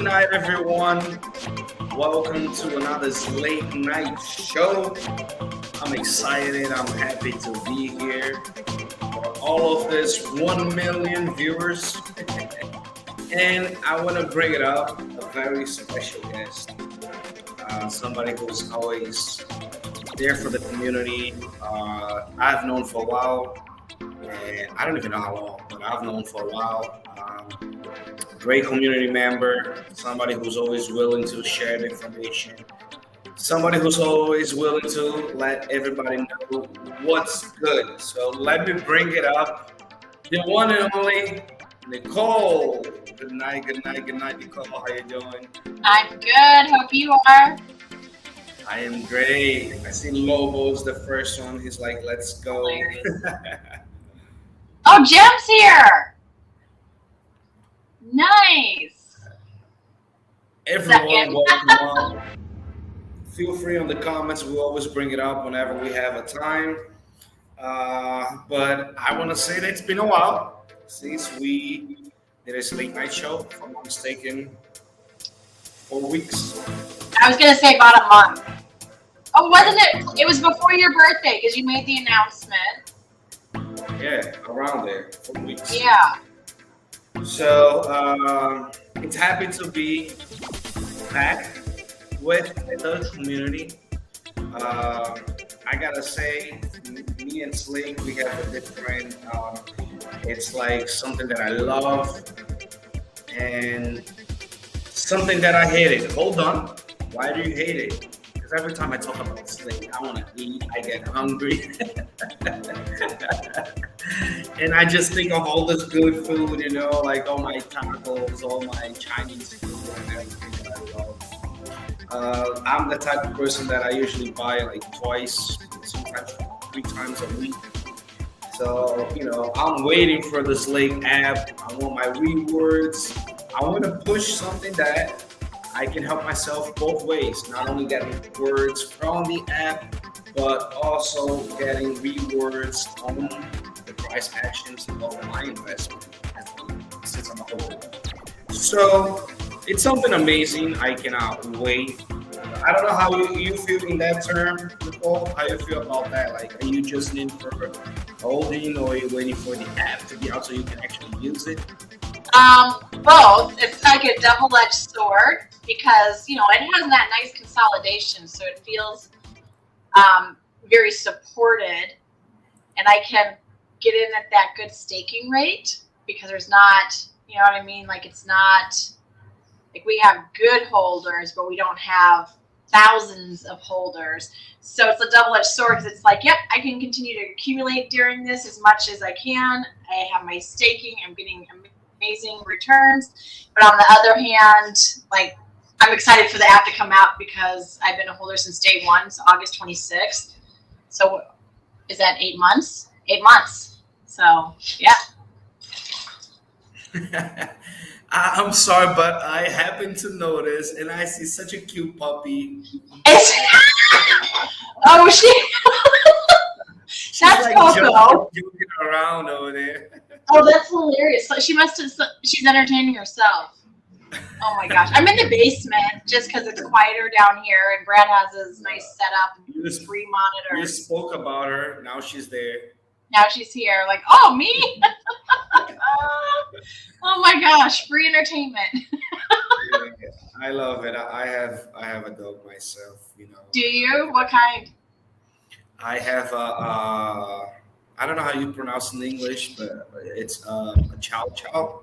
night, everyone. Welcome to another Slake night show. I'm excited. I'm happy to be here for all of this 1 million viewers. And I want to bring it up a very special guest, somebody who's always there for the community. I've known for a while, and I don't even know how long, but I've known for a while. Great community member, somebody who's always willing to share the information, somebody who's always willing to let everybody know what's good. So let me bring it up. The one and only Nicole. Good night, Nicole. How you doing? I'm good. Hope you are. I am great. I see Lobo's the first one. He's like, let's go. Oh, Jim's here. Nice. Everyone, welcome on. Feel free on the comments. We always bring it up whenever we have a time. But I want to say that it's been a while since we did a late night show, if I'm not mistaken. 4 weeks. I was going to say about a month. Oh, wasn't it? It was before your birthday because you made the announcement. Yeah, around there. 4 weeks. Yeah. So it's happy to be back with the community. I gotta say, me and Slake, we have a different. It's like something that I love and something that I hated. Hold on, why do you hate it? Because every time I talk about Slake, I want to eat. I get hungry. And I just think of all this good food, you know, like all my tacos, all my Chinese food and everything that I love. I'm the type of person that I usually buy like twice, sometimes 3 times a week. So, you know, I'm waiting for the Slake app. I want my rewards. I want to push something that I can help myself both ways, not only getting words from the app, but also getting rewards on the price actions of my investment since I'm a holder. So it's something amazing. I cannot wait. I don't know how you feel in that term, Nicole. How you feel about that? Like, are you just in for holding, or are you waiting for the app to be out so you can actually use it? Both. It's like a double-edged sword because, you know, it has that nice consolidation, so it feels very supported, and I can get in at that good staking rate because there's not, you know what I mean? Like, it's not like we have good holders, but we don't have thousands of holders. So it's a double-edged sword because it's like, yep, I can continue to accumulate during this as much as I can. I have my staking. I'm getting amazing returns. But on the other hand, like, I'm excited for the app to come out because I've been a holder since day one, so August 26th. So is that 8 months? 8 months. So, yeah. I'm sorry, but I happen to notice, and I see such a cute puppy. Oh, She's that's like Coco. joking around over there. Oh, that's hilarious. She must have. She's entertaining herself. Oh my gosh, I'm in the basement just because it's quieter down here, and Brad has his nice setup, free monitor. We spoke about her. Now she's there. Now she's here. Like, oh, me? Oh my gosh, free entertainment. Yeah, I love it. I have a dog myself. You know. Do you? What kind? I have I don't know how you pronounce it in English, but it's a chow chow.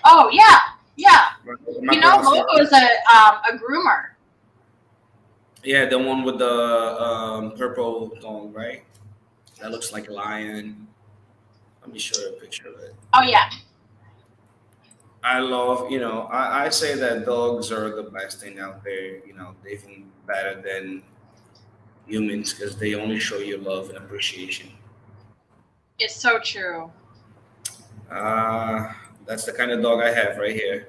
Oh yeah, yeah. Right? You know, Lobo is a groomer. Yeah, the one with the purple tongue, right? That looks like a lion. Let me show you a picture of it. Oh yeah. I love, you know, I say that dogs are the best thing out there. You know, they're even better than humans because they only show you love and appreciation. It's so true. That's the kind of dog I have right here.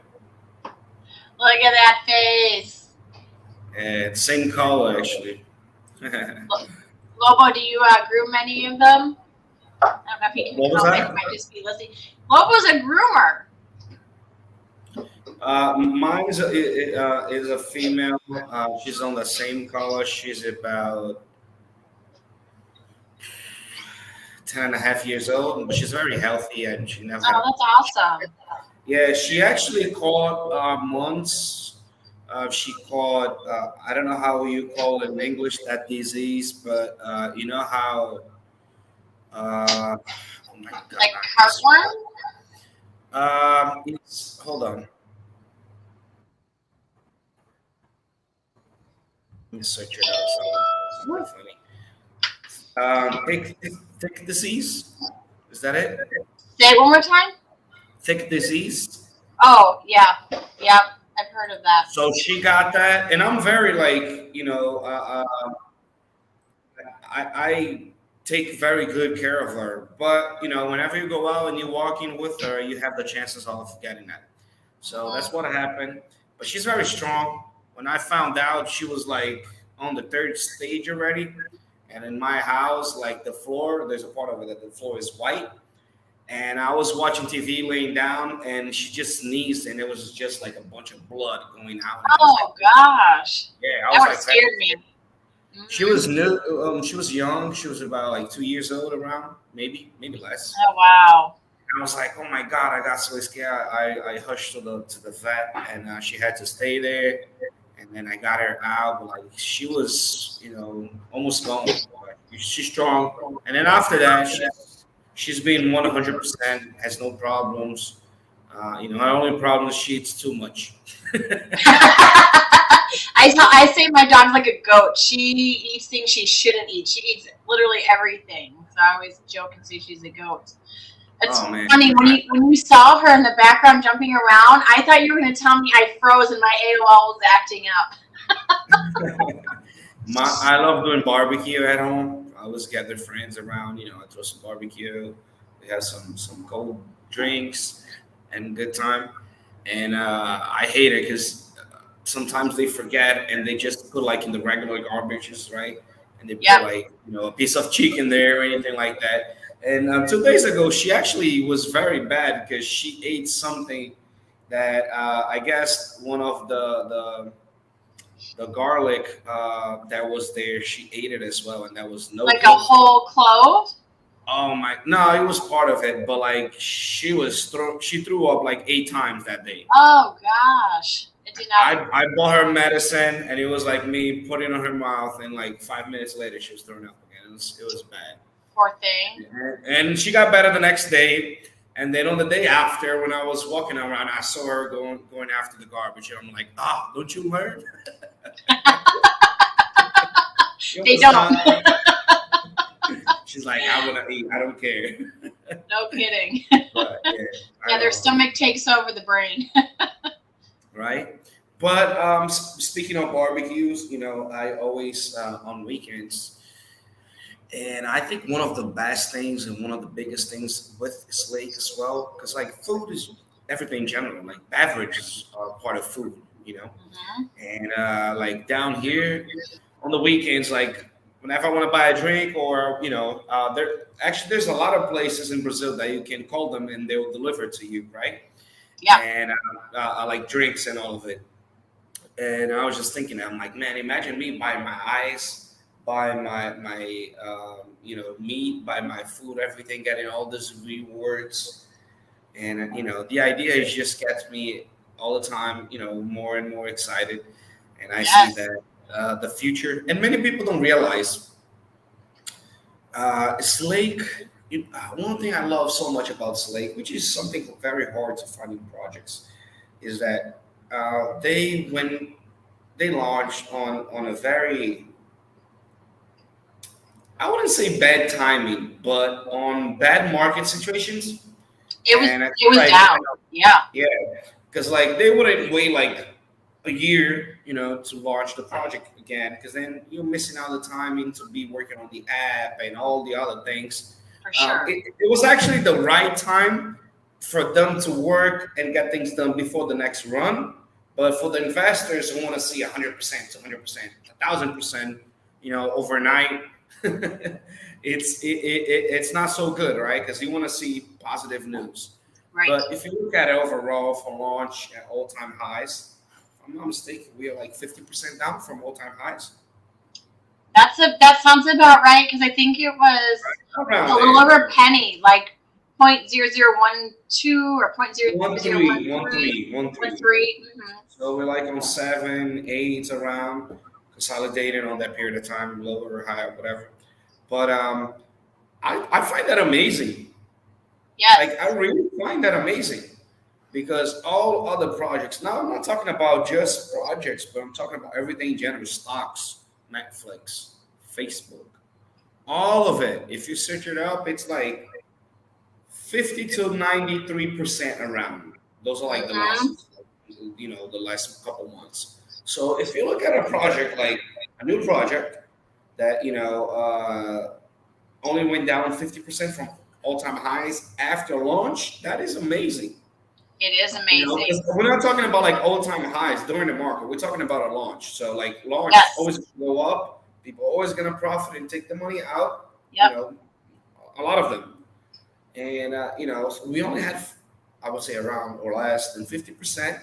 Look at that face. And same color, actually. Lobo, do you groom any of them? I don't know if you can What was comment. that? It might just be listening. Lobo's a groomer. Mine is a female. She's on the same color. She's about 10.5 years old, but she's very healthy and she never Oh, had. that's awesome. Yeah, she actually caught once. She caught, I don't know how you call it in English, that disease, but you know how, oh my God, Like heartworm? hold on, let me search it out. So it's really funny. Thick disease, is that it? Say it one more time. Thick disease. Oh, yeah. Yep. I've heard of that. So she got that, and I'm very like, I take very good care of her. But whenever you go out and you walk in with her, you have the chances of getting that. So Mhm. that's what happened. But she's very strong. When I found out, she was like on the third stage already. And in my house, like the floor, there's a part of it that the floor is white. And I was watching TV laying down, and she just sneezed, and it was just like a bunch of blood going out. And I was like, Oh gosh, yeah, I that was would have like, scared me. she Mhm. was new. She was young. She was about like 2 years old, around maybe less. Oh wow. And I was like, oh my god, I got so scared. I hushed to the vet, and she had to stay there. And then I got her out, but like she was, almost gone. But she's strong. And then after that, she's been 100%, has no problems. Her only problem is she eats too much. I say my dog's like a goat. She eats things she shouldn't eat. She eats literally everything. So I always joke and say she's a goat. It's Oh man. funny when you saw her in the background jumping around. I thought you were going to tell me I froze and my AOL was acting up. I love doing barbecue at home. I always gather friends around. I throw some barbecue. We have some cold drinks and good time. And I hate it because sometimes they forget and they just put like in the regular garbages, right? And they put Yep. like a piece of chicken there or anything like that. And 2 days ago, she actually was very bad because she ate something that I guess one of the garlic that was there, she ate it as well, and that was no Like a good. whole clove. Oh my! No, it was part of it, but like she threw up like 8 times that day. Oh gosh. It did not. I bought her medicine, and it was like me putting it on her mouth, and like 5 minutes later, she was throwing up again. It was bad, Poor thing. and she got better the next day. And then on the day after, when I was walking around, I saw her going after the garbage, and I'm like, don't you learn? You They don't. understand? She's like, I want to eat. I don't care. No kidding. But yeah, Yeah, I their know. stomach takes over the brain. Right? But speaking of barbecues, I always on weekends, and I think one of the best things and one of the biggest things with Slake as well, because like food is everything in general. Like beverages are part of food, Mhm. and like down here on the weekends, like whenever I want to buy a drink or there's a lot of places in Brazil that you can call them and they will deliver to you, right? Yeah. And I like drinks and all of it. And I was just thinking, I'm like, man, imagine me buying my ice, buying my meat, buying my food, everything, getting all these rewards. And the idea is just gets me all the time, more and more excited. And I see Yes. that the future, and many people don't realize, Slake. One thing I love so much about Slake, which is something very hard to find in projects, is that when they launched on a very, I wouldn't say bad timing, but on bad market situations. It was And I it feel was like, down. Yeah. yeah, because like they wouldn't wait like a year, to launch the project again, because then you're missing out the timing to be working on the app and all the other things. For sure. It was actually the right time for them to work and get things done before the next run. But for the investors who want to see 100%, 200%, 1,000%, overnight, it's not so good, right? Because you want to see positive news. Right. But if you look at it overall for launch at all-time highs, if I'm not mistaken, we are like 50% down from all-time highs. That sounds about right because I think it was a Around little there. over a penny, like 0.0012 or point zero One zero one three, one three three, one one three. three. Mm-hmm. So we're like on 7, 8 around, consolidated on that period of time, lower or higher, whatever. But I find that amazing. Like I Yes. really find that amazing because all other projects. Now I'm not talking about just projects, but I'm talking about everything in general: stocks, Netflix, Facebook, all of it. If you search it up, it's like 50 to 93% around. Those are like the Mm-hmm. losses, the last couple months. So if you look at a project like a new project that only went down 50% from all-time highs after launch, that is amazing. It is amazing. 'Cause we're not talking about like all-time highs during the market. We're talking about a launch. So like launch is Yes. always gonna go up. People are always gonna profit and take the money out. You Yep. know, a lot of them. And so we only had, I would say, around or less than 50%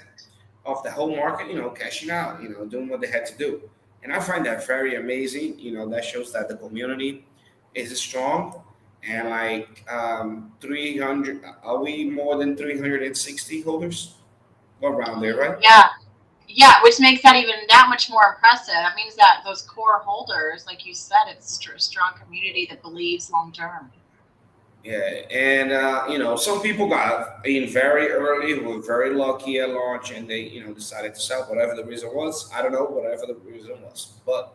of the whole market, cashing out, doing what they had to do. And I find that very amazing. That shows that the community is strong. And like 300, are we more than 360 holders? Around there, right? Yeah. Yeah, which makes that even that much more impressive. That means that those core holders, like you said, it's a strong community that believes long term. Yeah, and some people got in very early who were very lucky at launch, and they decided to sell whatever the reason was. I don't know whatever the reason was, but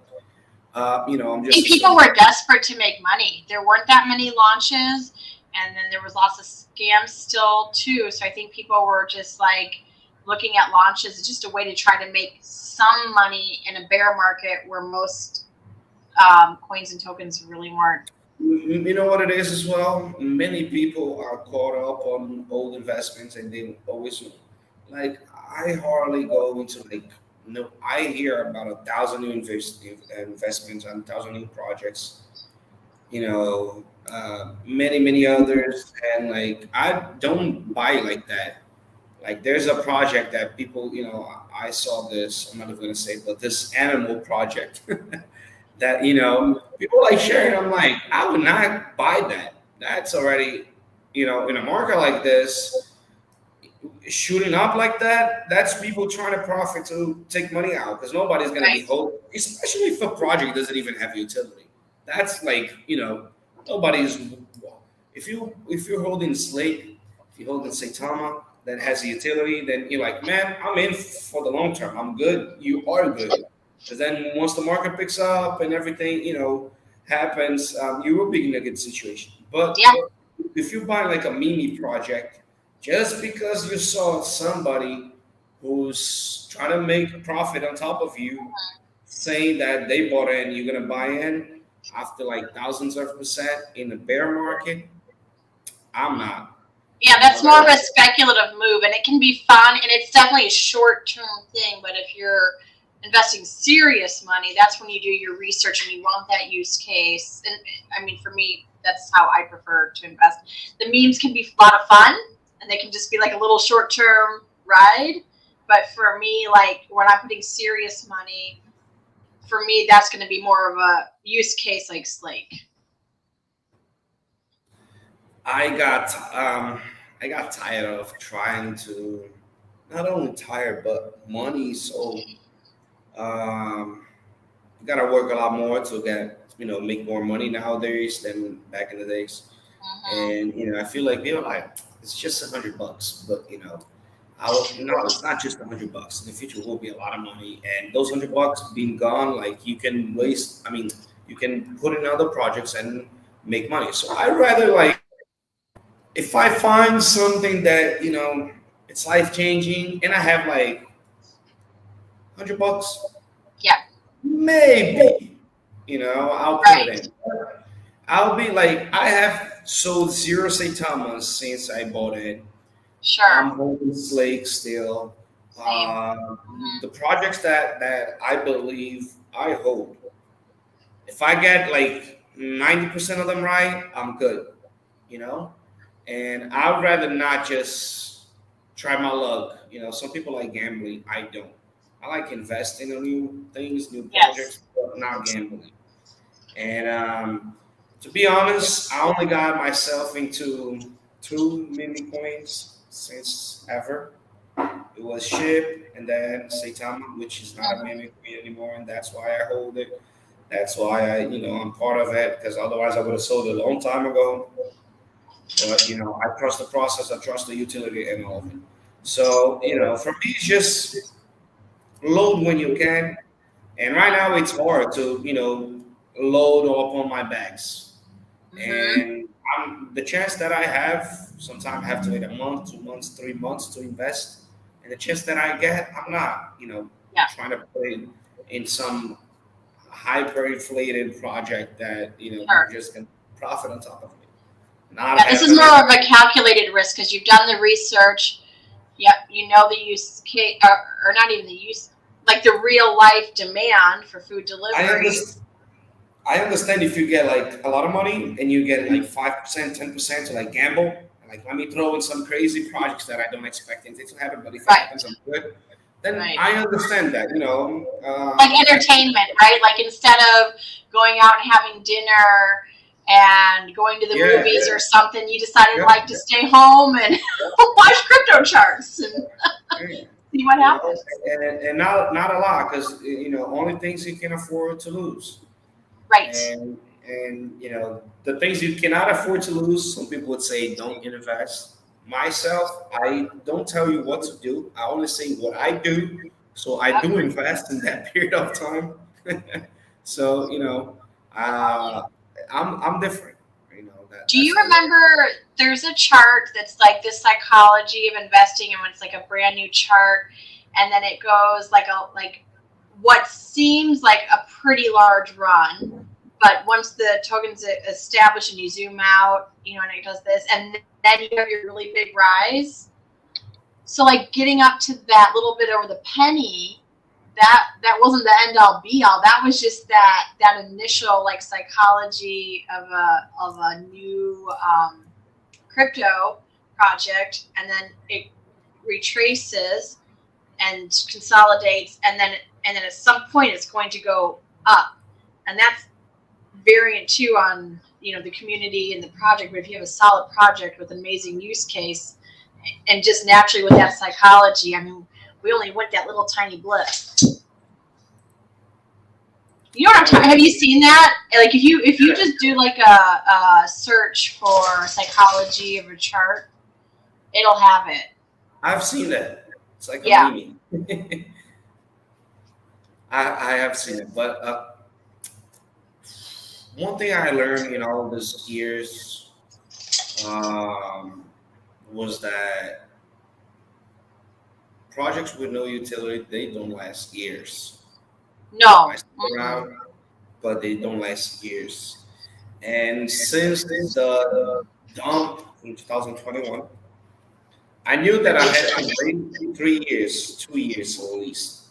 I'm I think just people assuming. were desperate to make money. There weren't that many launches, and then there was lots of scams still too. So I think people were just like looking at launches as just a way to try to make some money in a bear market where most coins and tokens really weren't. You know what it is as well? Many people are caught up on old investments and they always like I hardly go into like no I hear about 1,000 new investments and 1,000 new projects, many others, and like I don't buy like that. Like there's a project that people, I saw this, I'm not even gonna say, but this animal project that people like sharing. I'm like, I would not buy that. That's already, in a market like this, shooting up like that. That's people trying to profit to take money out because nobody's gonna be Right. holding, especially if a project doesn't even have utility. That's like nobody's. If you're holding Slake, if you're holding Saitama that has a utility, then you're like, man, I'm in for the long term. I'm good. You are good. Because then once the market picks up and everything, happens, you will be in a good situation. But Yeah. if you buy like a mini project, just because you saw somebody who's trying to make a profit on top of you, saying that they bought in, you're gonna buy in after like thousands of percent in the bear market, I'm not. Yeah, You know that's more of that a speculative move, and it can be fun, and it's definitely a short-term thing. But if you're investing serious money, that's when you do your research and you want that use case. And I mean, for me, that's how I prefer to invest. The memes can be a lot of fun, and they can just be like a little short-term ride. But for me, like when I'm putting serious money, for me, that's going to be more of a use case like Slake. I got I got tired of trying to not only tired but money so you gotta work a lot more to get make more money nowadays than back in the days. Mm-hmm. And I feel like like it's just $100, but I'll no, it's not just $100. In the future will be a lot of money, and those $100 being gone, like you can waste. I mean, you can put in other projects and make money. So I rather like if I find something that it's life changing, and I have like $100, Yeah. maybe I'll put it Right. in. I'll be like I have sold zero Saitamas since I bought it. I'm Sure. holding Slake still. Same. The projects that I believe I hold, if I get like 90% of them right, I'm good. You know, and I'd rather not just try my luck. Some people like gambling. I don't. I like investing in new things, new Yes. projects, but not gambling. And to be honest, I only got myself into two meme coins since ever. It was Ship and then Saitama, which is not a Mhm. meme coin anymore, and that's why I hold it. That's why I'm part of it because otherwise I would have sold it a long time ago. But I trust the process, I trust the utility and all of it. So for me, it's just load when you can. And right now, it's hard to load all up on my bags. Mhm. And the chance that I have, sometimes I have to wait a month, 2 months, 3 months to invest. And the chance that I get, I'm not Yeah. trying to put it in some hyper-inflated project that I'm Sure. just gonna profit on top of it. Not Yeah, this is happening. more of a calculated risk because you've done the research. Yep, you know the use case, or not even the use, like the real life demand for food I delivery. understand. I understand if you get like a lot of money and you get like 5%, 10% to like gamble. Like let me throw in some crazy projects that I don't expect anything to happen, but if it Right, happens, I'm good. Then right. I understand that. Like That entertainment, right? Like instead of going out and having dinner and going to the yeah, movies or something, you decided yeah, like to stay home and watch crypto charts and yeah. see what You know, happens. and not a lot because only things you can afford to lose. Right. And the things you cannot afford to lose, some people would say don't invest. Myself, I don't tell you what to do, I only say what I do. So I Yep. do invest in that period of time. So uh, I'm different. Do That's you the way. remember there's a chart that's like the psychology of investing and it's like a brand new chart and then it goes like what seems like a pretty large run, but once the token's established and you zoom out, and it does this and then you have your really big rise. So like getting up to that little bit over the penny, that wasn't the end all be all. That was just that initial like psychology of a new crypto project, and then it retraces and consolidates, and then at some point it's going to go up, and that's variant too on the community and the project. But if you have a solid project with amazing use case, and just naturally with that psychology, I mean, we only went that little tiny blip. You know what I'm I, talking? Have you seen that? Like if you just do like a search for psychology of a chart, it'll have it. I've seen that. It's like a Yeah. meme. I have seen it, but one thing I learned in all these years um, was that projects with no utility, they don't last years. They No. might stick around, but they don't last years. And since the dump in 2021, I knew that I had to wait 3 years, 2 years at least,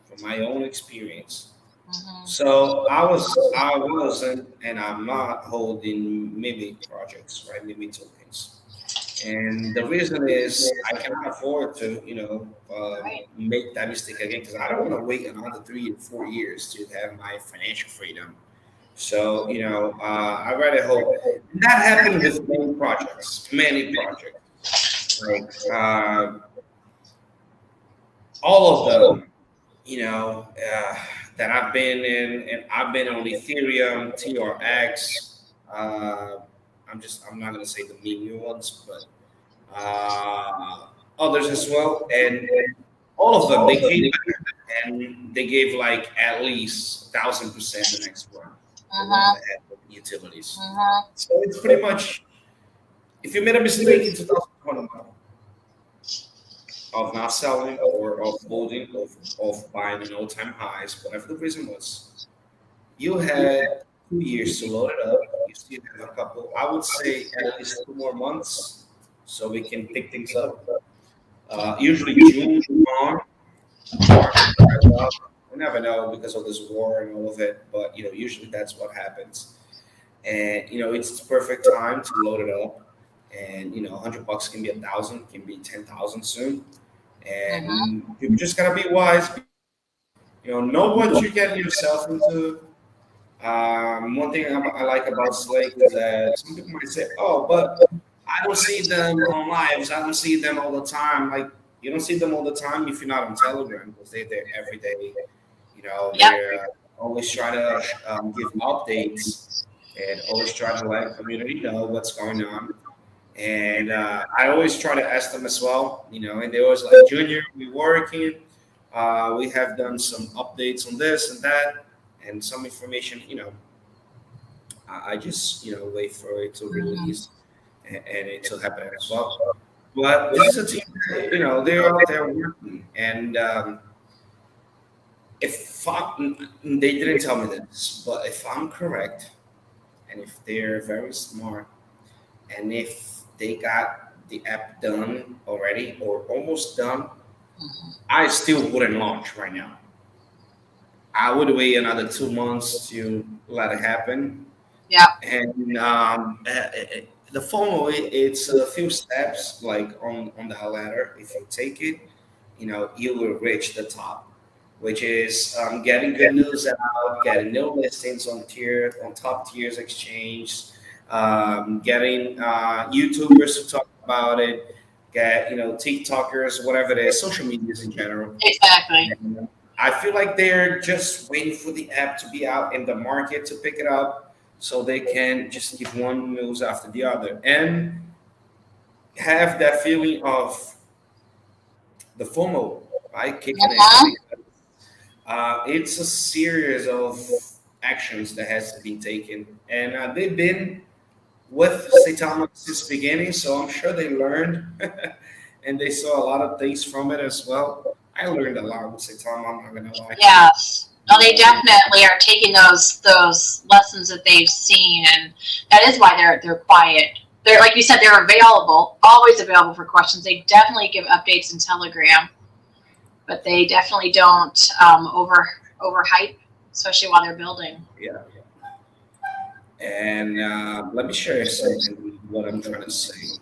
from my own experience. Mm-hmm. So I wasn't, and I'm not holding Mimic projects, right? Mimic tokens. And the reason is I cannot afford to, Right. make that mistake again because I don't want to wait another 3 or 4 years to have my financial freedom. So, I rather hope that happened with many projects, like all of them, that I've been in, and I've been on Ethereum, TRX. Uh, I'm not gonna say the new ones, but others as well, and all of them they came back and they gave like at least 1,000% the next one, the ones Mm-hmm. that had the utilities. Mm-hmm. So it's pretty much if you made a mistake in 2021 of not selling or of holding of buying an all-time highs, whatever the reason was, you had 2 years to load it up. You still have a couple, I would say at least 2 more months so we can pick things up. Usually June on market rise up. We never know because of this war and all of it, but usually that's what happens. And it's the perfect time to load it up. and $100 can be 1,000, can be 10,000 soon, Mm-hmm. and you just gotta be wise. Know what you're getting yourself into. One thing I like about Slake is that some people might say, "Oh, but I don't see them on lives. I don't see them all the time." Like, you don't see them all the time if you're not on Telegram, because they're there every day. Yep. They're always try to give updates and always try to let community know what's going on. And I always try to ask them as well. And they always like, "Junior, we working. We have done some updates on this and that, and some information. I just wait for it to Mm-hmm. release and it to happen as well. But this is a team that, they're out there working, and if they didn't tell me this, but if I'm correct, and if they're very smart, and if they got the app done already or almost done, I still wouldn't launch right now. I would wait another 2 months to let it happen. Yep. And the FOMO, it's a few steps like on the ladder. If you take it, you will reach the top, which is getting good news out, getting new listings on top tiers exchange, getting YouTubers to talk about it, get TikTokers, whatever it is, social medias in general. Exactly. And I feel like they're just waiting for the app to be out in the market to pick it up, so they can just give one news after the other and have that feeling of the FOMO, right, kicking in. Mm-hmm. It's a series of actions that has to be taken, and they've been with Saitama since the beginning, so I'm sure they learned and they saw a lot of things from it as well. I learned a lot with Saitama. I'm not gonna lie. Yes. No, they Um, definitely are taking those lessons that they've seen, and that is why they're quiet. They're, like you said, they're available, always available for questions. They definitely give updates in Telegram, but they definitely don't overhype, especially while they're building. yeah, and let me share you something. What I'm trying to say.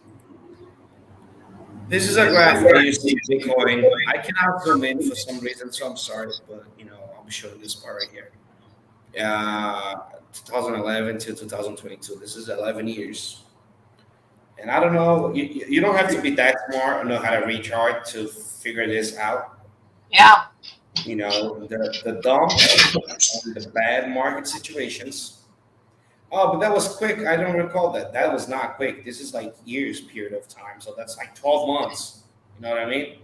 This is a graph where you see Bitcoin. I cannot zoom in for some reason, so I'm sorry, but I'll be showing this part right here. 2011 to 2022. This is 11 years. And I don't know, you don't have to be that smart or know how to read chart to figure this out. Yeah. The dumps and the bad market situations. Oh, but that was quick. I don't recall that. That was not quick. This is like years period of time. So that's like 12 months. You know what I mean?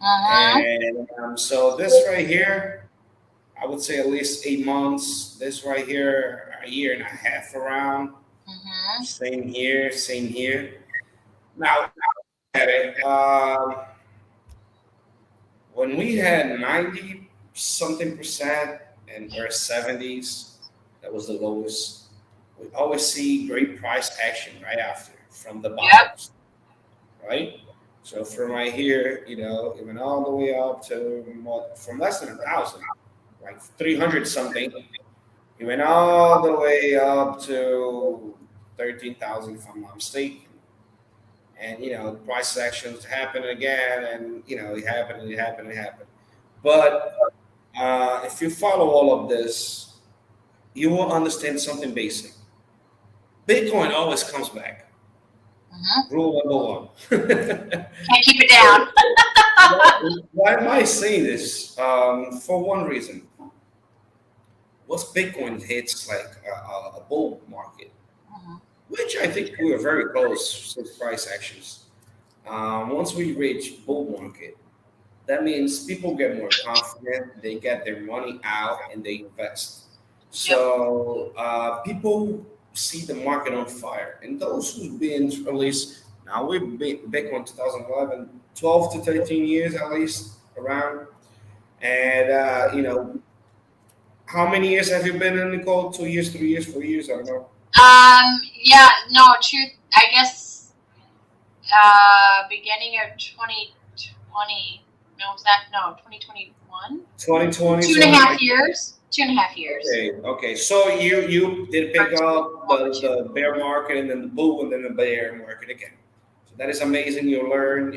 Mm-hmm. And so this right here, I would say at least 8 months. This right here, a year and a half around. Mm-hmm. Same here, same here. Now, at it, when we had 90 something percent and our 70s, that was the lowest. We always see great price action right after from the Yep. bottoms, right? So from right here, it went all the way up to from less than 1,000, like 300 something. It went all the way up to 13,000, if I'm not mistaken. And price actions happen again, and it happened, and it happened, and it happened. But if you follow all of this, you will understand something basic. Bitcoin always comes back. Mm-hmm. Rule number one. Can't keep it down. Why am I saying this? For one reason. Once Bitcoin hits like a bull market, Mhm. which I think we are very close to price actions. Once we reach bull market, that means people get more confident, they get their money out, and they invest. Yep. So people see the market on fire. And those who've been at least, now we've been Bitcoin 2011, 12 to 13 years at least around. And, how many years have you been in Nicole? 2 years, 3 years, 4 years? I don't know. Yeah, no, truth, I guess, beginning of 2020, no, was that, no, 2021? 2020. Two So and a half like, years. 2.5 years. okay. So you did Or pick up over two. the bear market and then the bull and then the bear market again. So that is amazing. You learn,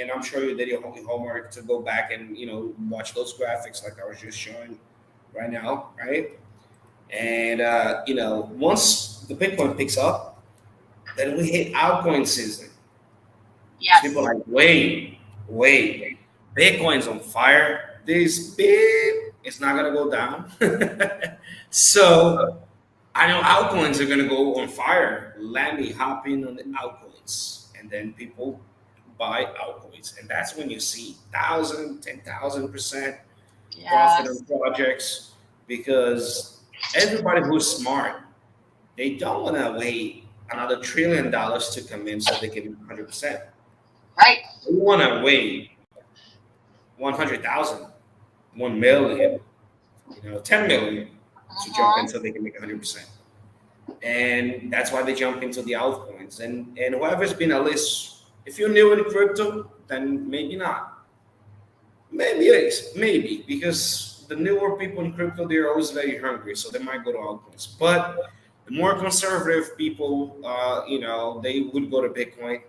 and I'm sure you did your homework to go back and watch those graphics like I was just showing right now, right? And once the Bitcoin picks up, then we hit altcoin season. People Yes. are like, wait, Bitcoin's on fire. This bit, it's not gonna go down. So I know altcoins are gonna go on fire. Let me hop in on the altcoins, and then people buy altcoins, and that's when you see 10,000% profit on Yes. projects because everybody who's smart, they don't want to wait another $1 trillion to come in so they can 100%. Right. They want to wait 100,000, 1 million, 10 million to jump in Mhm. so they can make 100%. And that's why they jump into the altcoins. And whoever's been at least, if you're new in crypto, then maybe not. Maybe it is, maybe because the newer people in crypto they're always very hungry, so they might go to altcoins. But the more conservative people, they would go to Bitcoin.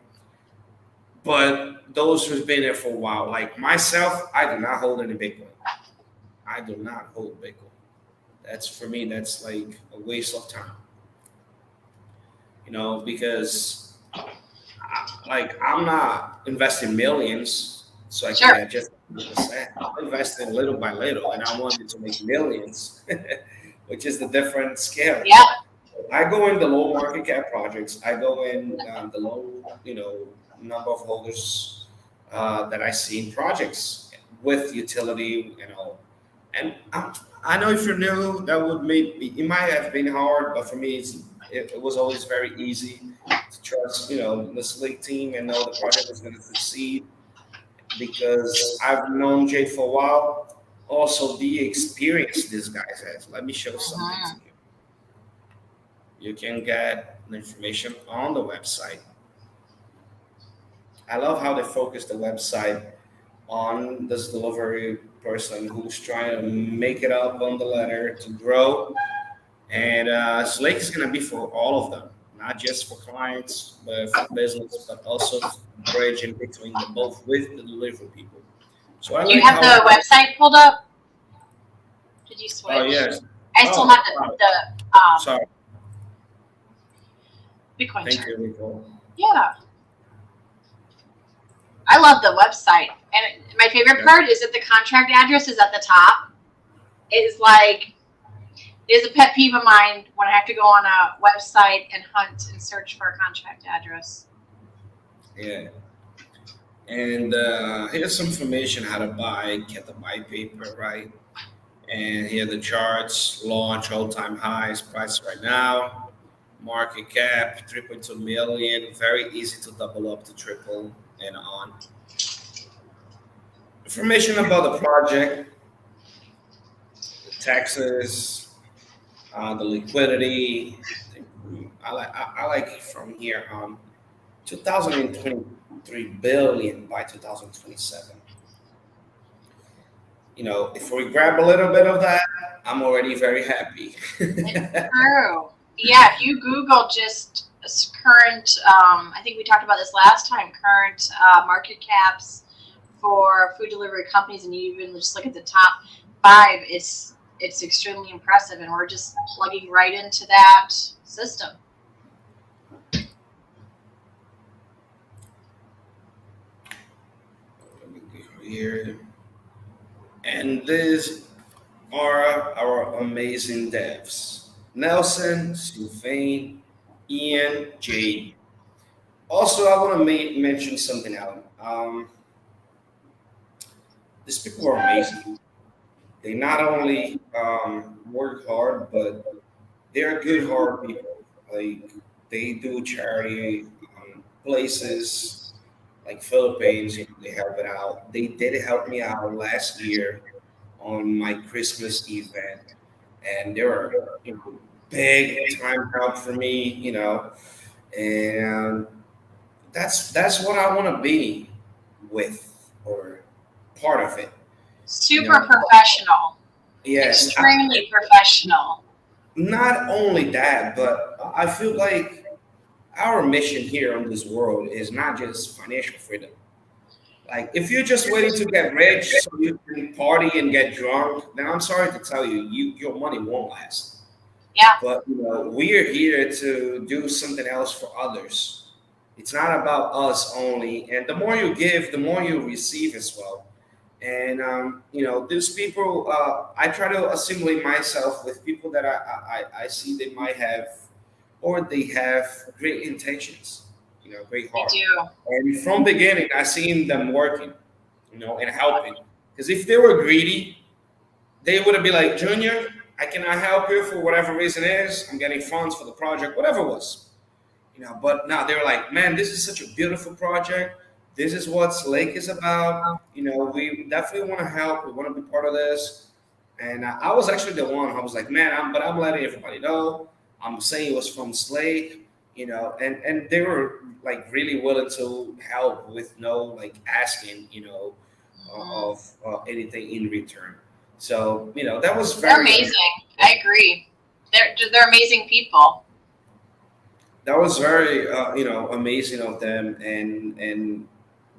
But those who've been there for a while, like myself, I do not hold any Bitcoin. I do not hold Bitcoin. That's for me. That's like a waste of time. Because I'm not investing millions so I can Sure. get just 100%. I'm investing little by little, and I wanted to make millions, which is the different scale. Yeah. I go in the low market cap projects. I go in the low, number of holders that I see in projects with utility, And I know if you're new, that would maybe it might have been hard, but for me, it was always very easy to trust, the Slake team and know the project was going to succeed because I've known Jade for a while. Also, the experience this guy has. Let me show something to Mhm. you. You can get the information on the website. I love how they focus the website on this delivery person who's trying to make it up on the ladder to grow. And Slake is going to be for all of them, not just for clients, but for business, but also bridge in between the both with the delivery people. So I Do you like have how. the website pulled up? Did you Oh switch? yes. I still Oh, have wow. the Sorry. Bitcoin Thank chart. you, Nicole. Yeah. I love the website. And my favorite Yes. part is that the contract address is at the top. It's like it is a pet peeve of mine when I have to go on a website and hunt and search for a contract address. Yeah. And here's some information how to buy, get the buy paper right. And here are the charts, launch, all-time highs, price right now, market cap, 3.2 million, very easy to double up to triple and on. Information about the project, the taxes, the liquidity. I like from here on 2023 billion by 2027. If we grab a little bit of that, I'm already very happy. It's true. Yeah, if you Google just current, I think we talked about this last time, current market caps for food delivery companies, and you even just look at the top five, it's extremely impressive, and we're just plugging right into that system. Let me go here. And these are our amazing devs Nelson, Sylvain, Ian, Jade. Also, I want to mention something, Alan. These people are amazing. They not only work hard, but they're good, hard people. Like, they do charity places like Philippines, they help it out. They did help me out last year on my Christmas event, and they were big time help for me, and that's what I want to be with or part of it, you Super know. professional, Yes, extremely professional. not only that, but I feel like our mission here on this world is not just financial freedom. Like, if you're just waiting to get rich so you can party and get drunk, then I'm sorry to tell you, your money won't last. Yeah, But we're here to do something else for others. It's not about us only. And the more you give, the more you receive as well. And these people, I try to assimilate myself with people that I see they might have, or they have great intentions, great they heart. do. And from beginning, I seen them working, and helping. Because if they were greedy, they would have been like, Junior, I cannot help you for whatever reason it is. I'm getting funds for the project, whatever it was. But now they're like, man, this is such a beautiful project. This is what Slake is about. We definitely want to help. We want to be part of this. And I was actually the one. I was like, man, I'm letting everybody know. I'm saying it was from Slake, and they were like really willing to help with no like asking, Mhm. of anything in return. So that was They're very amazing. I agree. They're amazing people. amazing of them, and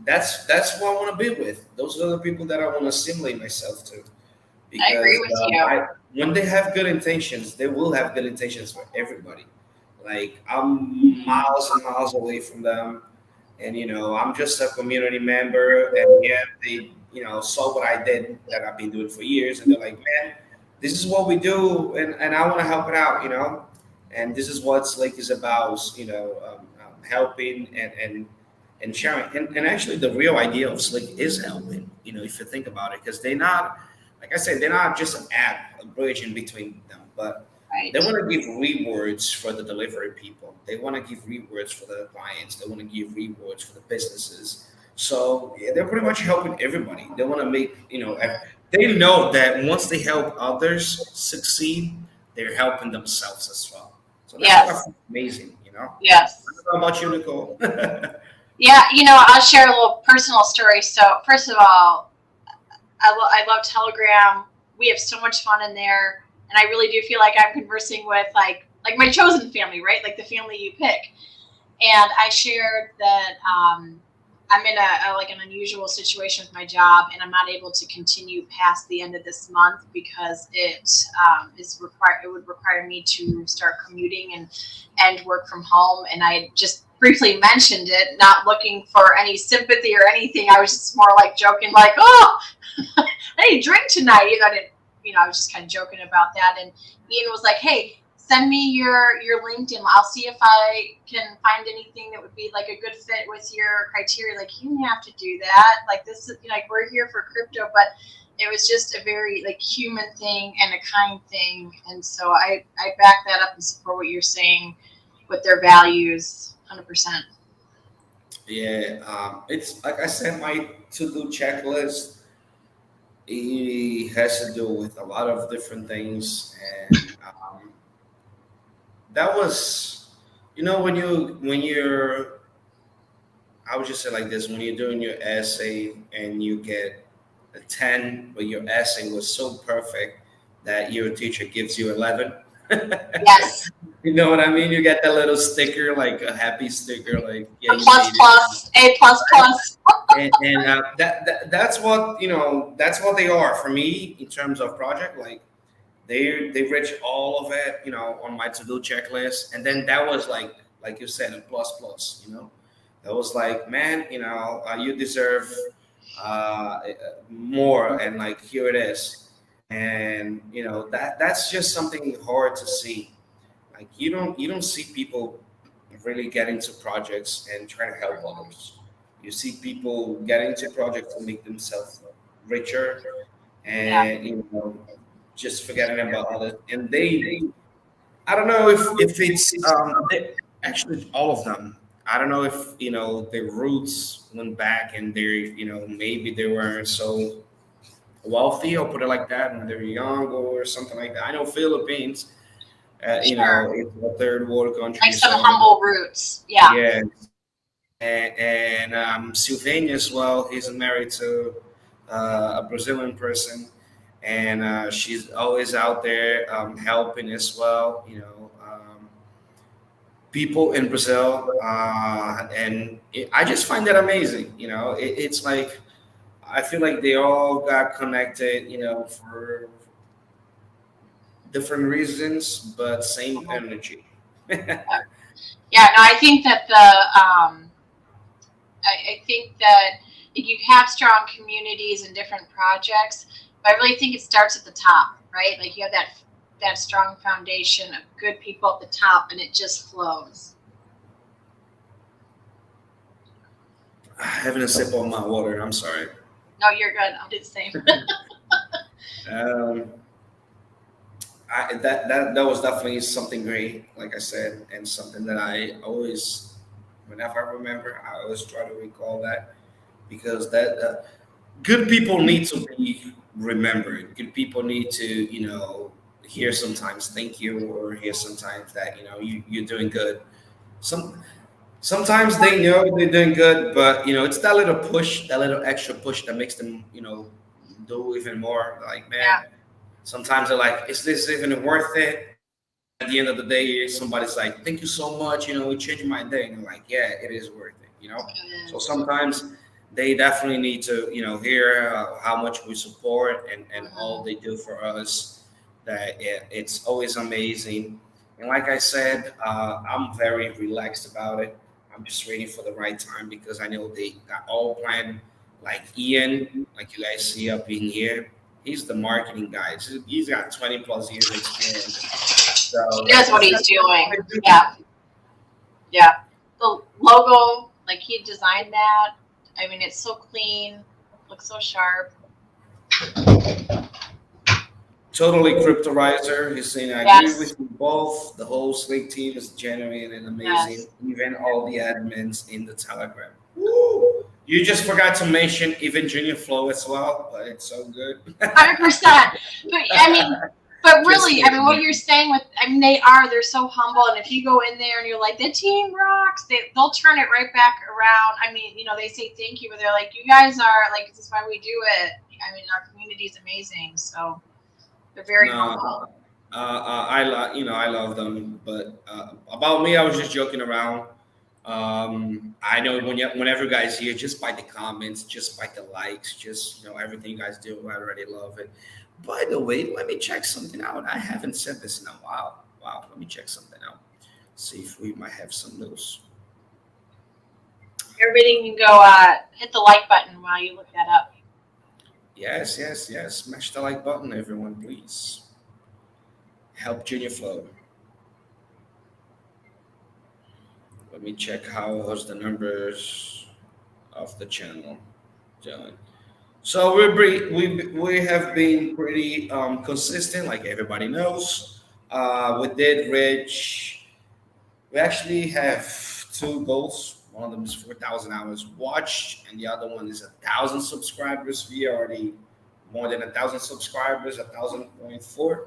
that's what I want to be with. Those are the people that I want to assimilate myself to, I agree because with you. when they have good intentions, they will have good intentions for everybody. Like, I'm miles and miles away from them, and I'm just a community member, and yeah, they saw what I did that I've been doing for years, and they're like, man, this is what we do, and I want to help it out, and this is what Slake is about, helping and sharing, and actually the real idea of Slake is helping, if you think about it, because they're not, like I said, they're not just an app, a bridge in between them, but they Right. want to give rewards for the delivery people. They want to give rewards for the clients. They want to give rewards for the businesses. So yeah, they're pretty much helping everybody. They want to make, they know that once they help others succeed, they're helping themselves as well. So that's what I Yes. find amazing, Yes. How about you, Nicole? Yeah, I'll share a little personal story. So, first of all, I love Telegram. We have so much fun in there, and I really do feel like I'm conversing with like my chosen family, right? Like the family you pick. And I shared that I'm in like an unusual situation with my job, and I'm not able to continue past the end of this month because it would require me to start commuting and work from home. And I just briefly mentioned it, not looking for any sympathy or anything. I was just more like joking, like, oh, I didn't drink tonight. I didn't, I was just kind of joking about that. And Ian was like, hey, send me your LinkedIn. I'll see if I can find anything that would be like a good fit with your criteria. Like, you didn't have to do that. Like, this is like, we're here for crypto, but it was just a very like human thing and a kind thing. And so I back that up and support what you're saying with their values 100%. Yeah, it's like I said, my to-do checklist. It has to do with a lot of different things, and that was, when you're, I would just say like this: when you're doing your essay and you get a 10, but your essay was so perfect that your teacher gives you 11. Yes. You know what I mean? You get that little sticker, like a happy sticker, like, yeah, A you plus made it. plus, A plus plus. And that's what that's what they are for me in terms of project. Like, they reach all of it, on my to do checklist, and then that was like you said, a plus plus. That was like, man, you deserve more, and like, here it is, and that's just something hard to see. Like, you don't see people really get into projects and try to help others. You see people get into projects to make themselves richer, Yeah. and just forgetting about others. And I don't know if it's actually all of them. I don't know if their roots went back, and maybe they weren't so wealthy, or put it like that, when they were young or something like that. I know Philippines, Sure. it's a third world Like country, some so humble roots. Yeah. yeah. And Sylvania as well. He's married to a Brazilian person, and she's always out there helping as well. people in Brazil, I just find that amazing. It's like I feel like they all got connected, for different reasons, but same energy. Yeah, no, I think that I think that you have strong communities and different projects, but I really think it starts at the top, right? Like you have that strong foundation of good people at the top, and it just flows. Having a sip of my water. I'm sorry. No, you're good. I'll do the same. Um, that was definitely something great, like I said, and something that I always, whenever I remember, I always try to recall that because that good people need to be remembered. Good people need to, hear sometimes thank you or hear sometimes that you're doing good. Some Sometimes they know they're doing good, but it's that little push, that little extra push that makes them, do even more. Like, Yeah. man, sometimes they're like, is this even worth it? At the end of the day, somebody's like, thank you so much, it changed my day. And you're like, yeah, it is worth it. It So is. sometimes they definitely need to, hear how much we support and all Mhm. they do for us. That it's always amazing. And like I said, I'm very relaxed about it. I'm just waiting for the right time because I know they got all planned. Like Ian, like you guys see up in here, he's the marketing guy. He's got 20 plus years experience. So He knows what that's he's what I doing. do. Yeah, yeah. The logo, like he designed that. I mean, it's so clean, looks so sharp. Totally cryptorizer. He's saying I agree Yes, with you both. The whole Slake team is genuine and amazing. yes. Even all the admins in the Telegram. Woo! You just forgot to mention even Junior Flow as well, but it's so good. 100%. But I mean, but Just really, I mean, what kidding. you're saying with, I mean, they're so humble. And if you go in there and you're like, the team rocks, they'll turn it right back around. I mean, they say thank you, but they're like, you guys are like, this is why we do it. I mean, our community is amazing. So they're very No, humble. I love them, but about me, I was just joking around. I know whenever you guys hear, just by the comments, just by the likes, just everything you guys do, I already love it. By the way, let me check something out. I haven't said this in a while. Wow, let me check something out. See if we might have some news. Everybody can go hit the like button while you look that up. Yes, yes, yes. Smash the like button, everyone, please. Help Junior Flow. Let me check how was the numbers of the channel doing. So we have been pretty consistent, like everybody knows. We did reach. We actually have two goals. One of them is 4,000 hours watched, and the other one is 1,000 subscribers. We already more than 1,000 subscribers, 1,000.4,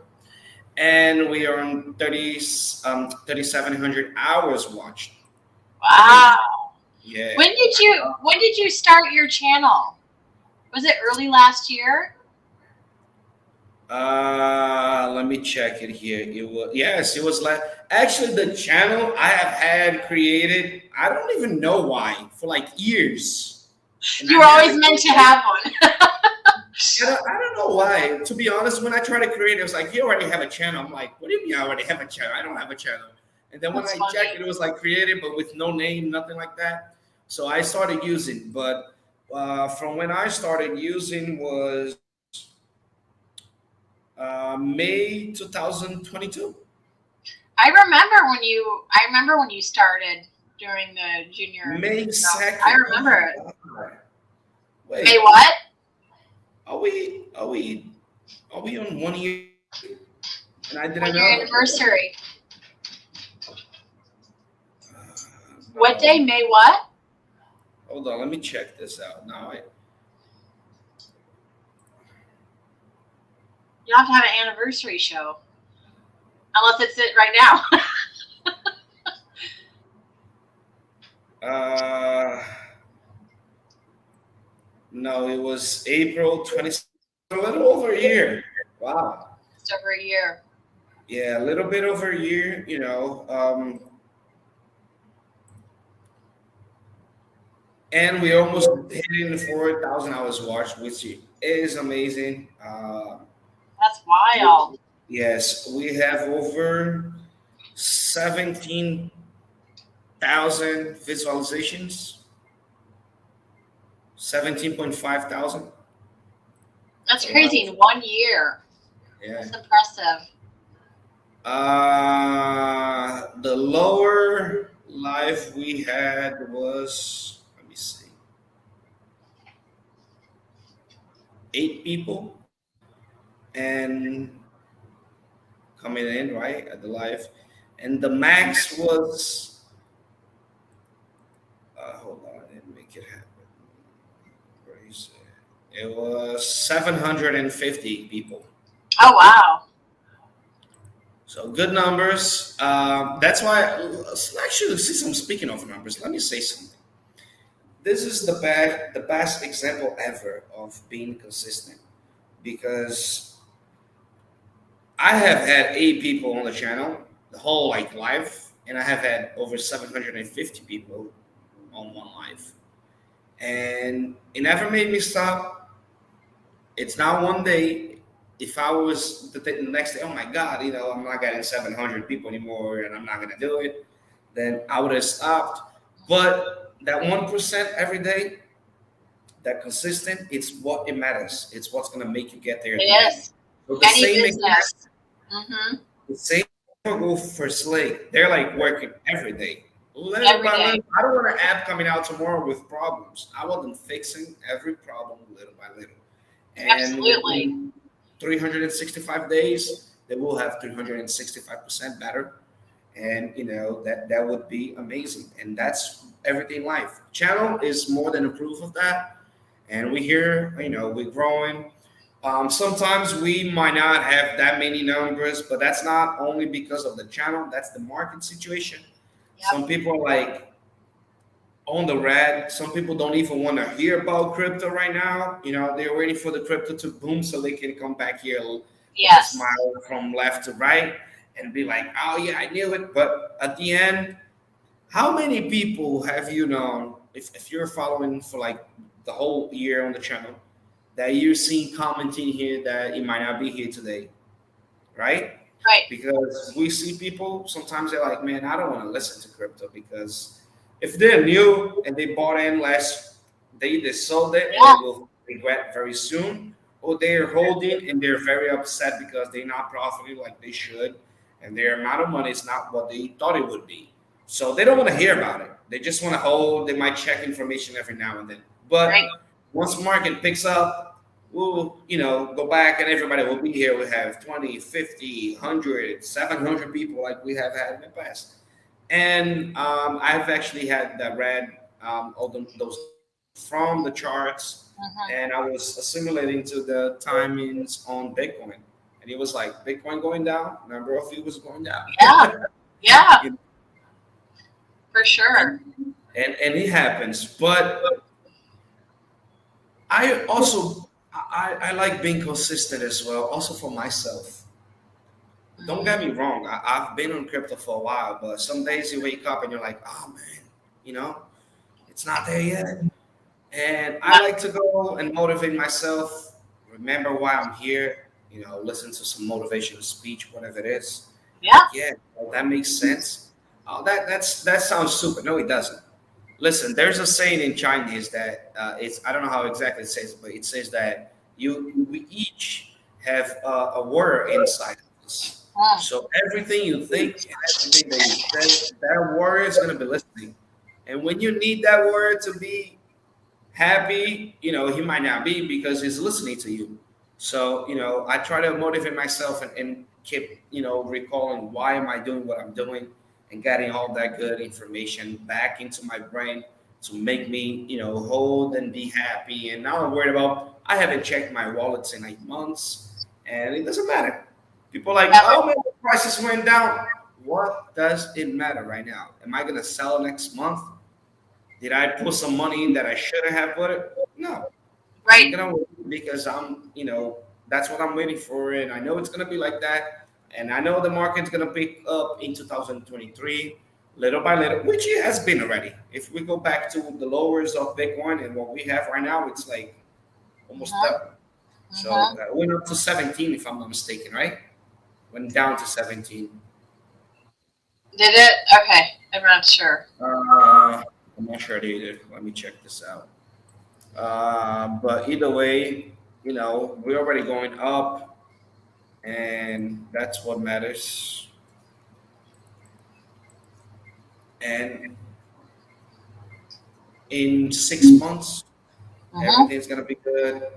and we are on 3,700 hours watched. Amazing. Wow. Yeah. When did you start your channel? Was it early last year? Let me check it here. It was yes, it was like actually the channel I have had created. I don't even know why for like years, and I You were never. always meant to have one. I don't know why. To be honest, when I try to create it, it was like you already have a channel. I'm like, what do you mean I already have a channel? I don't have a channel. And then when That's I checked funny. it, it was like created but with no name, nothing like that. So I started using, but from when I started using was May 2022. I remember when you started during the junior May stuff. I 2nd. Oh my remember it. God. May Wait, what? are we on 1 year? And I didn't 1 year know. anniversary. What No. day? May what? Hold on, let me check this out. Now You'll have to have an anniversary show. Unless it's it right now. no, it was April 20th, a little over a year. Wow. Just over a year. Yeah, a little bit over a year. and we almost hitting the 4,000 hours watched, which is amazing. That's wild. Yes, we have over 17,000 visualizations, 17.5 thousand. That's That's a lot. crazy in 1 year. Yeah. That's impressive. The lower life we had was, let me see, 8 people and coming in right at the live, and the max was, hold on, I didn't make it happen. Where is it? It was 750 people. Oh wow. So good numbers. That's why, actually, since I'm speaking of numbers, let me say something. This is the best example ever of being consistent, because I have had 8 people on the channel the whole like live, and I have had over 750 people on one live, and it never made me stop. It's not one day. If I was the next day, oh my God, I'm not getting 700 people anymore, and I'm not gonna do it, then I would have stopped. But that 1% every day, that consistent, it's what it matters. It's what's gonna make you get there It at the end. is. So the Any same exact, business. Mm-hmm. the same will go for Slake. They're like working every day, little Every by day. little. I don't want an app coming out tomorrow with problems. I want them fixing every problem little by little. And Absolutely. within 365 days, they will have 365% better. And that would be amazing. And that's everything life. Channel is more than a proof of that. And we here, we're growing. Sometimes we might not have that many numbers, but that's not only because of the channel, that's the market situation. Some Yep. people are like on the red. Some people don't even want to hear about crypto right now. They're waiting for the crypto to boom so they can come back here with a Yes. smile from left to right and be like, oh, yeah, I knew it. But at the end, how many people have you known, if you're following for like the whole year on the channel, that you're seeing commenting here that it might not be here today, right? Right. Because we see people sometimes they're like, man, I don't want to listen to crypto because if they're new and they bought in last day, they sold it and Yeah. they will regret very soon, or they're holding and they're very upset because they're not profiting like they should, and their amount of money is not what they thought it would be. So they don't want to hear about it. They just want to hold. They might check information every now and then. Right. But once the market picks up, we'll go back and everybody will be here. We have 20, 50, 100, 700 people like we have had in the past. And I've actually had that read all those from the charts, Mm-hmm. and I was assimilating to the timings on Bitcoin. And it was like Bitcoin going down, number of views was going down. Yeah. Yeah. You know, For sure. and it happens. But I also I like being consistent as well, also for myself. Don't get me wrong. I've been on crypto for a while, but some days you wake up and you're like, oh man, you know, it's not there yet. And I Yeah. like to go and motivate myself, remember why I'm here, listen to some motivational speech, whatever it is. And Yeah. like, yeah, well, that makes sense. Oh, that sounds super. No, it doesn't. Listen, there's a saying in Chinese that it's I don't know how exactly it says, but it says that we each have a word inside of us. Mm. So everything you think and everything that you say, that word is gonna be listening. And when you need that word to be happy, he might not be because he's listening to you. So, I try to motivate myself and keep, recalling why am I doing what I'm doing and getting all that good information back into my brain to make me, hold and be happy. And now I'm worried about, I haven't checked my wallets in like months and it doesn't matter. People are like, Never. oh man, the prices went down. What does it matter right now? Am I going to sell next month? Did I put some money in that I shouldn't have put it? No. I'm Right. gonna wait because that's what I'm waiting for, and I know it's gonna be like that, and I know the market's gonna pick up in 2023. little by little, which it has been already. If we go back to the lowers of Bitcoin and what we have right now, it's like almost Mhm. double. So Mhm. it went up to 17, if I'm not mistaken, right? Went down to 17. Did it? Okay, I'm not sure. I'm not sure either. Let me check this out. But either way, we're already going up, and that's what matters. And in 6 months, Mhm. everything's gonna be good.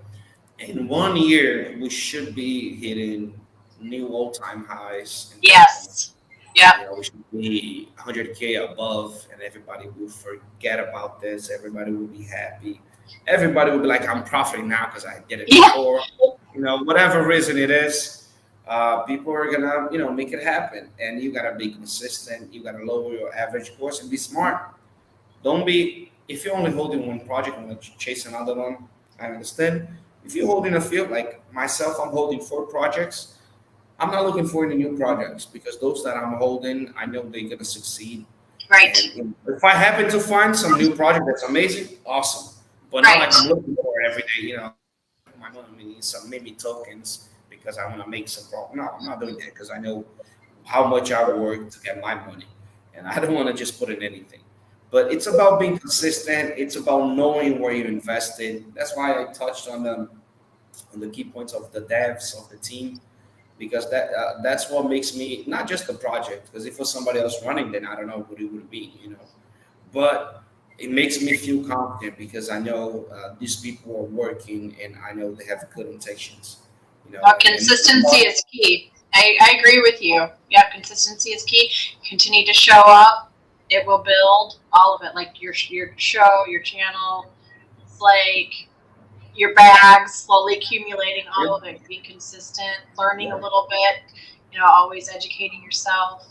In 1 year, we should be hitting new all-time highs in Bitcoin. Yes. Yep. We should be 100K above, and everybody will forget about this. Everybody will be happy. Everybody will be like, I'm profiting now because I did it Yeah. before. Whatever reason it is, people are gonna, make it happen. And you gotta be consistent. You gotta lower your average cost and be smart. Don't be, if you're only holding one project and chase another one, I understand. If you're holding a field, like myself, I'm holding 4 projects. I'm not looking for any new projects because those that I'm holding, I know they're gonna succeed. Right. And if I happen to find some new project that's amazing, awesome. But not Right. like I'm looking for it every day. My money needs some maybe tokens because I want to make some profit. No, I'm not doing that because I know how much I work to get my money, and I don't want to just put in anything. But it's about being consistent. It's about knowing where you invested. That's why I touched on the key points of the devs of the team because that's what makes me not just the project. Because if it was somebody else running, then I don't know what it would be. But it makes me feel confident because I know these people are working and I know they have good intentions. Well, And consistency is key. I agree with you. Yeah, consistency is key. Continue to show up. It will build all of it, like your show, your channel, Slake, your bags, slowly accumulating yeah, all of it. Being consistent, learning a little bit. Always educating yourself.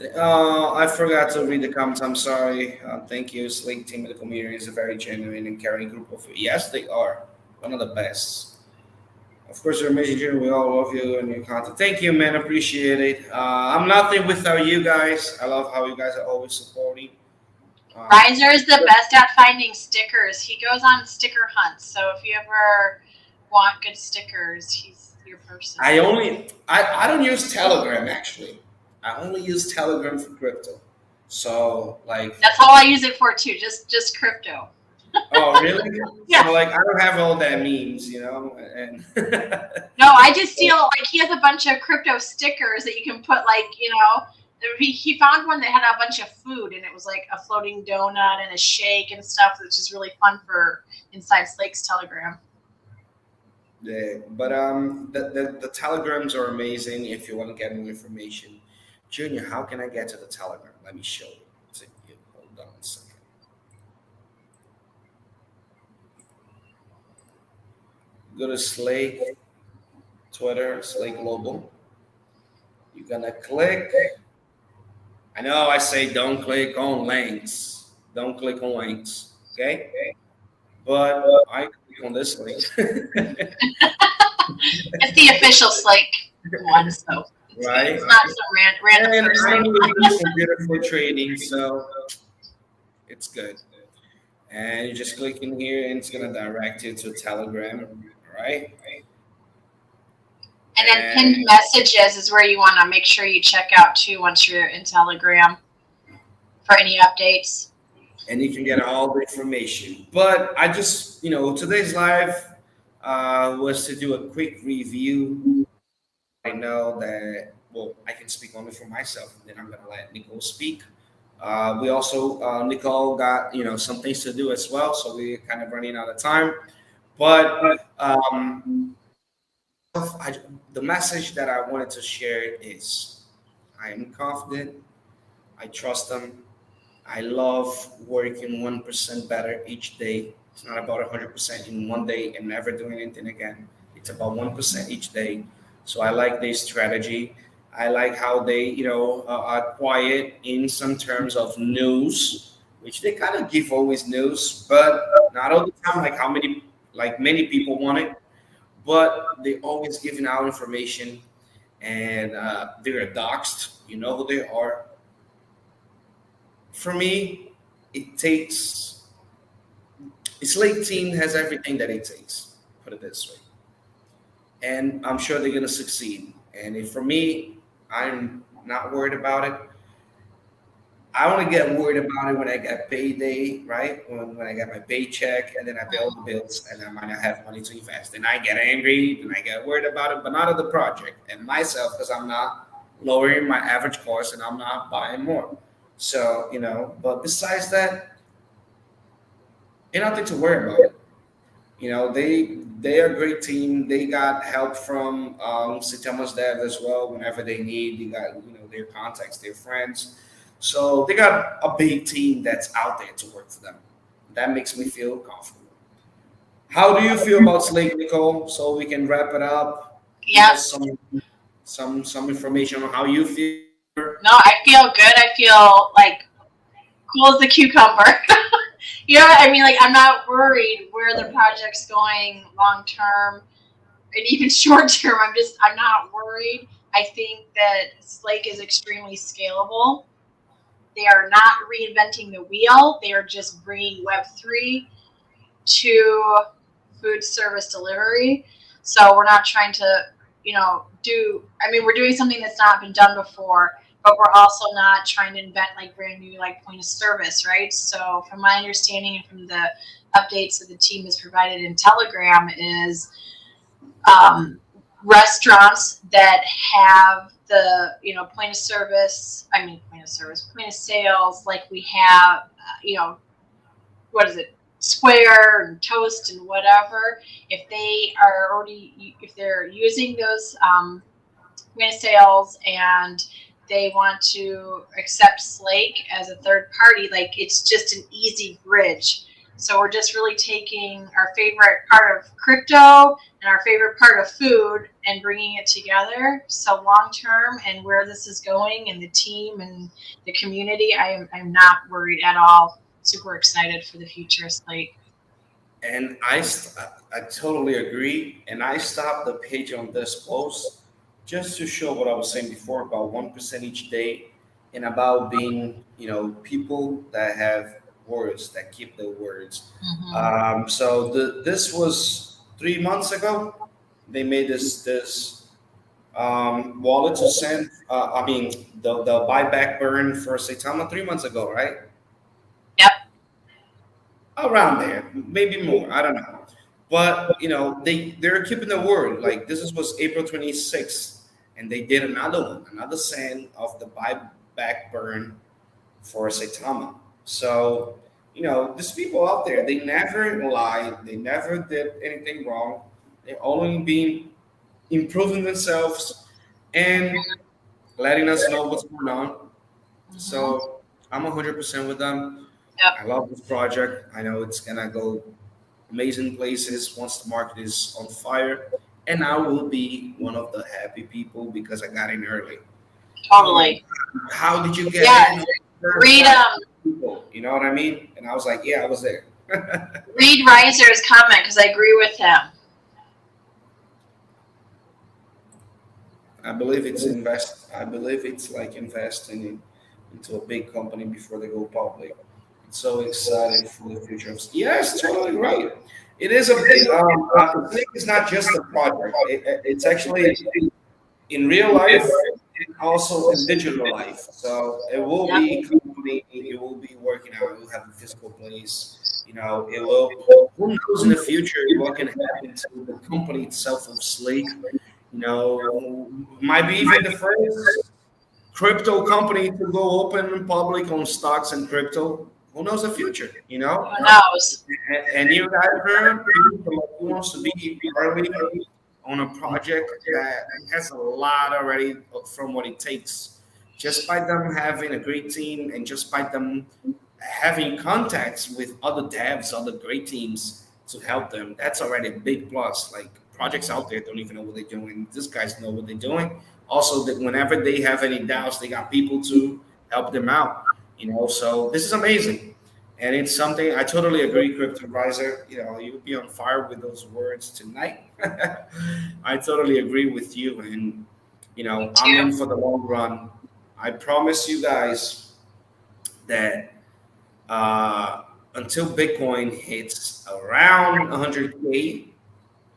I forgot to read the comments. I'm sorry. Thank you. Slake team of the community is a very genuine and caring group of. Yes, they are one of the best. Of course, you're amazing. Junior. We all love you and your content. Thank you, man. Appreciate it. I'm nothing without you guys. I love how you guys are always supporting. Um, Riser is the best at finding stickers. He goes on sticker hunts. So if you ever want good stickers, he's your person. I don't use Telegram actually. I only use Telegram for crypto. So like, That's all I use it for too. Just crypto. oh really? Yeah. So like, I don't have all that memes, and No, I just steal. Like he has a bunch of crypto stickers that you can put. He found one that had a bunch of food and it was like a floating donut and a shake and stuff, which is really fun for inside Slake's Telegram. yeah, but the telegrams are amazing if you want to get more information. Junior, how can I get to the telegram? Let me show you. Hold on a second. Go to Slake Twitter, Slake Global. You're gonna click. I know I say don't click on links. Don't click on links. Okay? But I click on this link. It's the official Slake one, so Right? it's not some random And person. I'm gonna do some beautiful trading, so it's good. And you just click in here and it's gonna direct you to Telegram, right? And then pinned And messages is where you want to make sure you check out too once you're in Telegram for any updates. you can get all the information. But I just, today's live was to do a quick review. I know that, well, I can speak only for myself, and then I'm gonna let Nicole speak. We also, Nicole got, some things to do as well, so we're kind of running out of time. But I, the message that I wanted to share is I am confident, I trust them, I love working 1% better each day. It's not about 100% in one day and never doing anything again. It's about 1% each day. So I like their strategy. I like how they, are quiet in some terms of news, which they kind of give always news, but not all the time, like many people want it. But they always giving out information, and they're doxed. You know who they are. For me, it takes Slake team has everything that it takes. Put it this way, and I'm sure they're gonna succeed. And if for me, I'm not worried about it. I only get worried about it when I get payday, right? When I get my paycheck and then I pay all the bills and I might not have money to invest. Then I get angry and I get worried about it, but not of the project and myself because I'm not lowering my average cost and I'm not buying more. So, but besides that, ain't nothing to worry about it. They are a great team. They got help from Sitama's dev as well whenever they need. They got their contacts, their friends. So they got a big team that's out there to work for them. That makes me feel comfortable. How do you feel about Slake, Nicole? So we can wrap it up. Give Yeah. us some information on how you feel. No, I feel good. I feel like cool as a cucumber. You know what I mean? Like, I'm not worried where the project's going long term and even short term. I'm not worried. I think that Slake is extremely scalable. They are not reinventing the wheel. They are just bringing Web3 to food service delivery. So we're not trying to, we're doing something that's not been done before, but we're also not trying to invent like brand new like point of service, right? So from my understanding and from the updates that the team has provided in Telegram is um, restaurants that have the point of sales, like we have what is it, Square and Toast and whatever. If they're using those point of sales and they want to accept Slake as a third party, like it's just an easy bridge. So we're just really taking our favorite part of crypto and our favorite part of food and bringing it together. So long term and where this is going and the team and the community, I'm not worried at all. Super excited for the future of Slake. And I totally agree. And I stopped the page on this post just to show what I was saying before about 1% each day and about being, people that have words that keep their words. So this was 3 months ago. They made this wallet to send. The buyback burn for Saitama 3 months ago, right? Yep. Around there, maybe more. I don't know, but they're keeping the word. Like was April 26th, and they did another one, another send of the buyback burn for Saitama. So these people out there, they never lied, they never did anything wrong. They're only been improving themselves and letting us know what's going on. So I'm 100% with them. Yep. I love this project. I know it's gonna go amazing places once the market is on fire, and I will be one of the happy people because I got in early. Totally. How did you get Yeah. in? Read People, you know what I mean? And I was like, yeah, I was there. read Reiser's comment because I agree with him. I believe it's invest. I believe it's like investing into a big company before they go public. It's so exciting for the future. Yes, totally right. It is a big. I think it's not just a project. It's actually in real life and also in digital life. So it will Yep. be a company. It will be working out. It will have a physical place. It will. Who knows in the future what can happen to the company itself of Slake? Might be even the first crypto company to go open in public on stocks and crypto. Who knows the future? Who knows? And you guys heard people who wants to be early on a project that has a lot already from what it takes. Just by them having a great team and just by them having contacts with other devs, other great teams to help them, that's already a big plus. Like projects out there don't even know what they're doing. These guys know what they're doing. Also, that whenever they have any doubts, they got people to help them out. So this is amazing. And it's something I totally agree, Crypto Riser. You'll be on fire with those words tonight. I totally agree with you. And, Me I'm in too. for the long run. I promise you guys that until Bitcoin hits around 100K,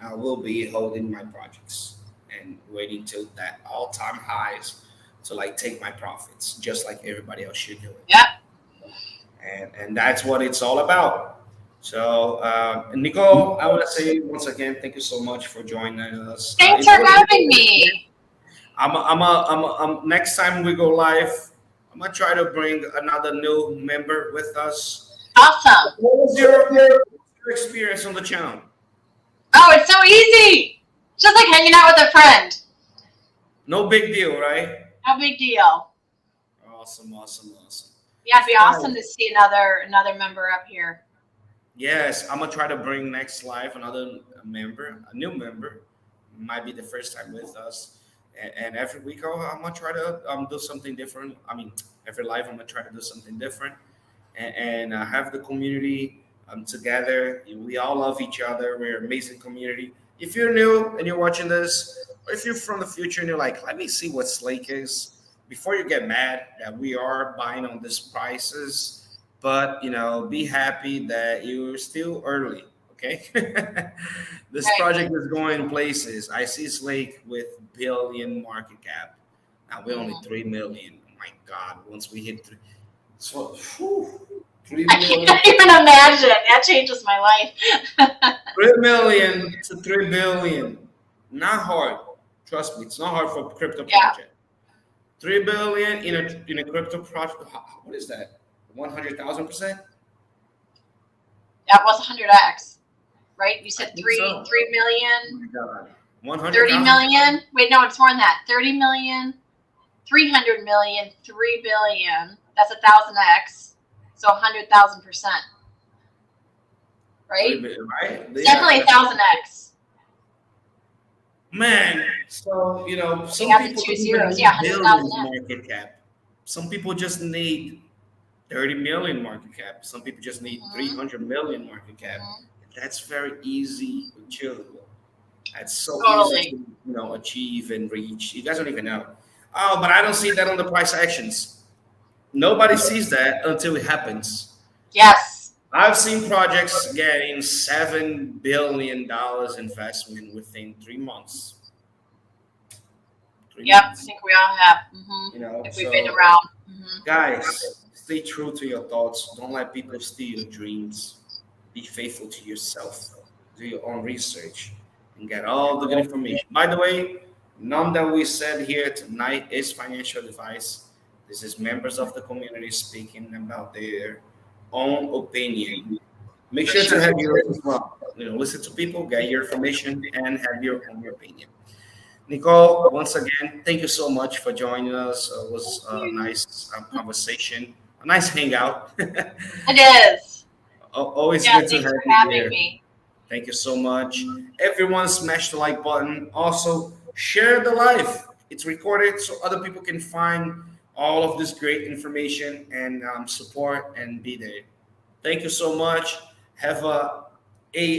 I will be holding my projects and waiting till that all-time highs to like take my profits, just like everybody else should do it. Yep. And that's what it's all about. So, Nicole, I want to say once again, thank you so much for joining us. Thanks for having me. Next time we go live, I'm gonna try to bring another new member with us. Awesome. What was your experience on the channel? Oh, it's so easy. Just like hanging out with a friend. No big deal, right? No big deal. Awesome. Yeah, it'd be awesome to see another member up here. Yes, I'm gonna try to bring next live another member, a new member. Might be the first time with us, and every week I'm gonna try to do something different. I mean, every live I'm gonna try to do something different, and have the community together. We all love each other. We're an amazing community. If you're new and you're watching this, or if you're from the future and you're like, let me see what Slake is, before you get mad that we are buying on these prices, but be happy that you're still early. Okay, this project is going places. I see Slake with billion market cap. Now we're only 3 million. Oh my God! Once we hit 3, so 3 million. I can't even imagine. That changes my life. 3 million to 3 billion. Not hard. Trust me, it's not hard for a crypto project. 3 billion in a crypto project. What is that? 100,000%? That was 100x, right? You said 3 so. 3 million. Oh my God. 30 million. Wait, no, it's more than that. 30 million, 300 million, 3 billion. That's 1,000x. So 100,000%. Right? Right? Definitely 1,000x. Man, so some people two zeros. Yeah, 100,000 market cap. Some people just need 30 million market cap. Some people just need 300 million market cap. That's very easy to achievable. That's so easy to achieve and reach. You guys don't even know. Oh, but I don't see that on the price actions. Nobody sees that until it happens. Yes. I've seen projects getting $7 billion investment within 3 months. Yep, I think we all have. If we've been around. Guys, stay true to your thoughts. Don't let people steal your dreams. Be faithful to yourself. Do your own research and get all the good information. By the way, none that we said here tonight is financial advice. This is members of the community speaking about their own opinion. Make sure to have yours as well. Listen to people, get your information, and have your own opinion. Nicole, once again, thank you so much for joining us. It was a nice conversation, a nice hangout. It is. Always good to have you having me. Thank you so much. Everyone, smash the like button. Also, share the live. It's recorded so other people can find all of this great information and support and be there. Thank you so much. Have a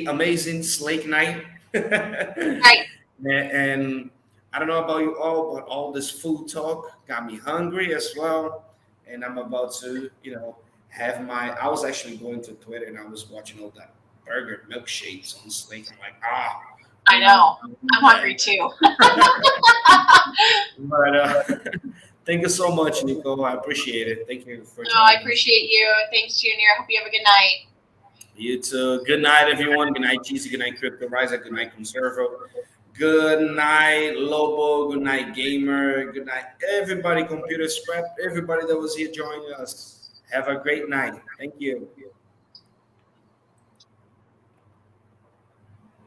amazing Slake night. Right. And I don't know about you all, but all this food talk got me hungry as well. And I'm about to, have I was actually going to Twitter and I was watching all that burger milkshakes on Slake. I'm like, I know. I'm hungry too. But thank you so much, Nico. I appreciate it. Thank you for joining. I appreciate you. Thanks, Junior. Hope you have a good night. You too. Good night, everyone. Good night, Cheesy. Good night, Crypto Riser. Good night, Conservo. Good night, Lobo. Good night, Gamer. Good night, everybody, Computer Scrap. Everybody that was here joining us. Have a great night. Thank you.